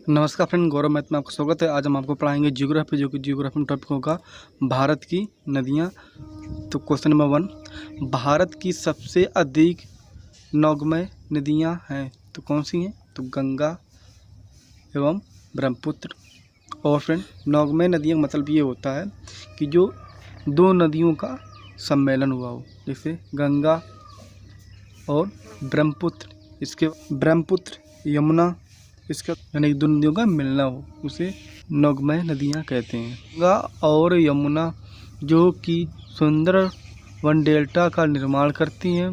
नमस्कार फ्रेंड, गौरव मैथ में आपका स्वागत है। आज हम आपको पढ़ाएंगे ज्योग्राफी, जो कि ज्योग्राफी में टॉपिक होगा भारत की नदियाँ। तो क्वेश्चन नंबर 1, भारत की सबसे अधिक नौगम्य नदियाँ हैं तो कौन सी हैं? तो गंगा एवं ब्रह्मपुत्र। और फ्रेंड, नौगम्य नदियों का मतलब ये होता है कि जो दो नदियों का सम्मेलन हुआ हो, जैसे गंगा और ब्रह्मपुत्र। इसके ब्रह्मपुत्र, यमुना, इसका यानी दो नदियों का मिलना हो, उसे नौगम्य नदियाँ कहते हैं। गंगा और यमुना जो कि सुंदर वन डेल्टा का निर्माण करती हैं,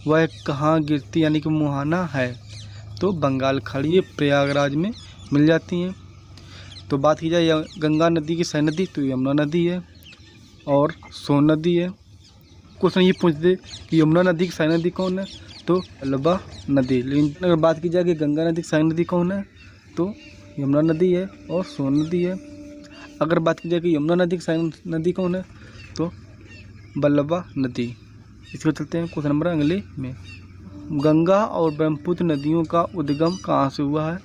वह कहाँ गिरती यानी कि मुहाना है तो बंगाल खाड़ी, प्रयागराज में मिल जाती हैं। तो बात की जाए गंगा नदी की सह नदी तो यमुना नदी है और सोन नदी है। क्वेश्चन ये पूछ दे कि यमुना नदी की सह नदी कौन है तो अल्बा नदी। लेकिन अगर बात की जाए कि गंगा नदी की सह नदी कौन है तो यमुना नदी है और सोन नदी है। अगर बात की जाए कि यमुना नदी की सह नदी कौन है तो बल्लभा नदी। इसको चलते हैं क्वेश्चन नंबर अगले में। गंगा और ब्रह्मपुत्र नदियों का उद्गम कहाँ से हुआ है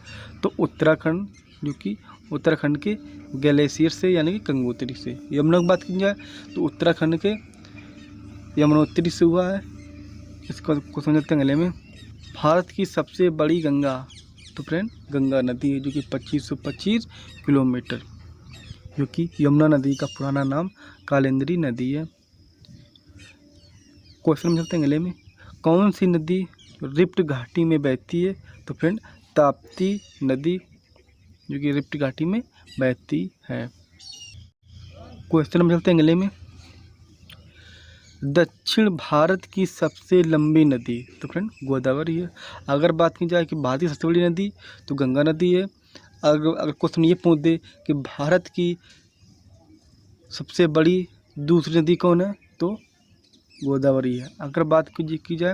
तो उत्तराखंड, जो कि उत्तराखंड के ग्लेशियर से यानी कि गंगोत्री से। यमुना की बात की जाए तो उत्तराखंड के यमुनोत्री से हुआ है। इसको समझते हैं अगले में। भारत की सबसे बड़ी गंगा तो फ्रेंड गंगा नदी है, जो कि 2525 किलोमीटर, जो कि यमुना नदी का पुराना नाम कालिंदी नदी है। क्वेश्चन में चलते हैं अगले में। कौन सी नदी रिफ्ट घाटी में बहती है तो फ्रेंड ताप्ती नदी, जो कि रिफ्ट घाटी में बहती है। क्वेश्चन में चलते हैं अगले में। दक्षिण भारत की सबसे लंबी नदी तो फ्रेंड गोदावरी है। अगर बात की जाए कि भारत की सबसे बड़ी नदी तो गंगा नदी है। अगर क्वेश्चन ये पूछ दे कि भारत की सबसे बड़ी दूसरी नदी कौन है तो गोदावरी है। अगर बात की जाए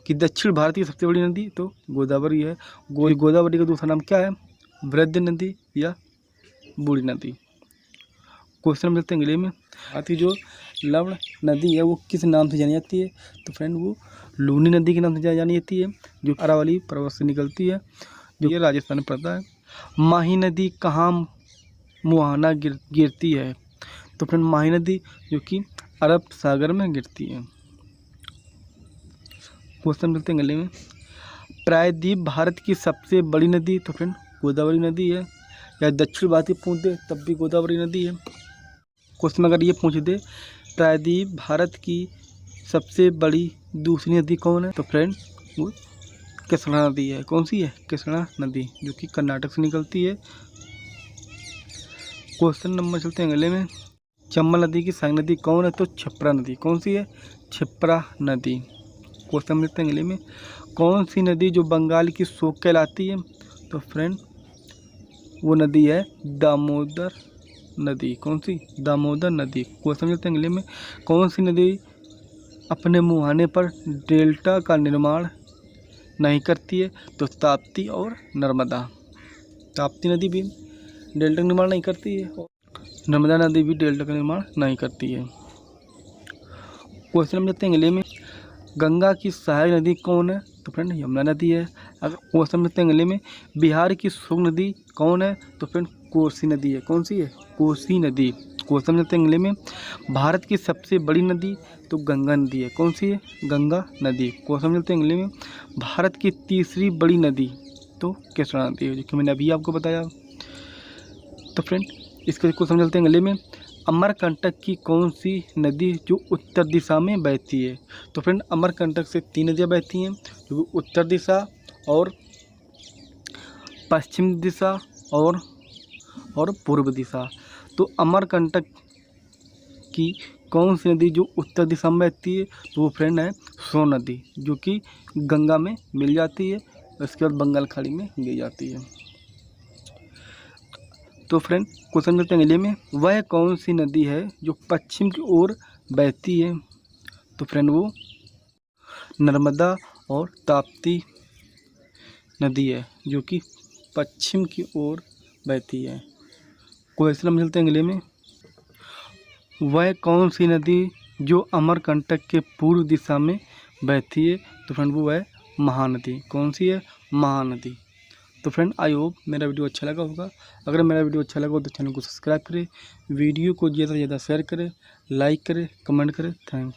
कि दक्षिण भारत की सबसे बड़ी नदी तो गोदावरी है। गोदावरी का दूसरा नाम क्या है? वृद्ध नदी या बूढ़ी नदी। क्वेश्चन में चलते हैं अगले में। आती जो लवण नदी है वो किस नाम से जानी जाती है तो फ्रेंड वो लूनी नदी के नाम से जानी जाती है, जो अरावली पर्वत से निकलती है, जो ये राजस्थान में पड़ता है। माही नदी कहाँ मुहाना गिरती है तो फ्रेंड माही नदी जो कि अरब सागर में गिरती है। क्वेश्चन मिलते हैं अगले में। प्रायद्वीप भारत की सबसे बड़ी नदी तो फ्रेंड गोदावरी नदी है। या दक्षिण भारतीय पूछ दे तब भी गोदावरी नदी है। क्वेश्चन अगर ये पूछ दे प्रायद्वीप भारत की सबसे बड़ी दूसरी नदी कौन है तो फ्रेंड वो कृष्णा नदी है। कौन सी है? कृष्णा नदी, जो कि कर्नाटक से निकलती है। क्वेश्चन नंबर चलते हैं अगले में। चंबल नदी की सह नदी कौन है तो क्षिप्रा नदी। कौन सी है? क्षिप्रा नदी। क्वेश्चन मिलते हैं अगले में। कौन सी नदी जो बंगाल की शोक कहलाती है तो फ्रेंड वो नदी है दामोदर नदी। कौन सी? दामोदर नदी। क्वेश्चन मिलते हैं अगले में। कौन सी नदी अपने मुहाने पर डेल्टा का निर्माण नहीं करती है तो ताप्ती और नर्मदा। ताप्ती नदी भी डेल्टा का निर्माण नहीं करती है और नर्मदा नदी भी डेल्टा का निर्माण नहीं करती है। क्वेश्चन मिलते हैं अगले में। गंगा की सहायक नदी कौन है तो फ्रेंड यमुना नदी है। अगर क्वेश्चन मिलते हैं अगले में। बिहार की शुभ नदी कौन है तो फ्रेंड कोसी नदी है। कौन सी है? कोसी नदी। क्वेश्चन मिलते हैं अगले में। भारत की सबसे बड़ी नदी तो गंगा नदी है। कौन सी है? गंगा नदी। क्वेश्चन मिलते हैं अगले में। भारत की तीसरी बड़ी नदी तो कृष्णा नदी है, जो कि मैंने अभी आपको बताया। तो फ्रेंड इसके क्वेश्चन मिलते हैं अगले में। अमरकंटक की कौन सी नदी जो उत्तर दिशा में बहती है तो फ्रेंड अमरकंटक से 3 नदियाँ बहती हैं, जो उत्तर दिशा और पश्चिम दिशा और पूर्व दिशा। तो अमरकंटक की कौन सी नदी जो उत्तर दिशा में बहती है तो वो फ्रेंड है सोन नदी, जो कि गंगा में मिल जाती है, उसके बाद बंगाल खाड़ी में गिर जाती है। तो फ्रेंड क्वेश्चन मिलते हैं अगले में। वह कौन सी नदी है जो पश्चिम की ओर बहती है तो फ्रेंड वो नर्मदा और ताप्ती नदी है, जो कि पश्चिम की ओर बहती है। क्वेश्चन मिलते हैं अगले में। वह कौन सी नदी जो अमरकंटक के पूर्व दिशा में बहती है तो फ्रेंड वो है महानदी। कौन सी है? महानदी। तो फ्रेंड आई होप मेरा वीडियो अच्छा लगा होगा। अगर मेरा वीडियो अच्छा लगा हो तो चैनल को सब्सक्राइब करें, वीडियो को ज़्यादा से ज़्यादा शेयर करें, लाइक करें, कमेंट करें। थैंक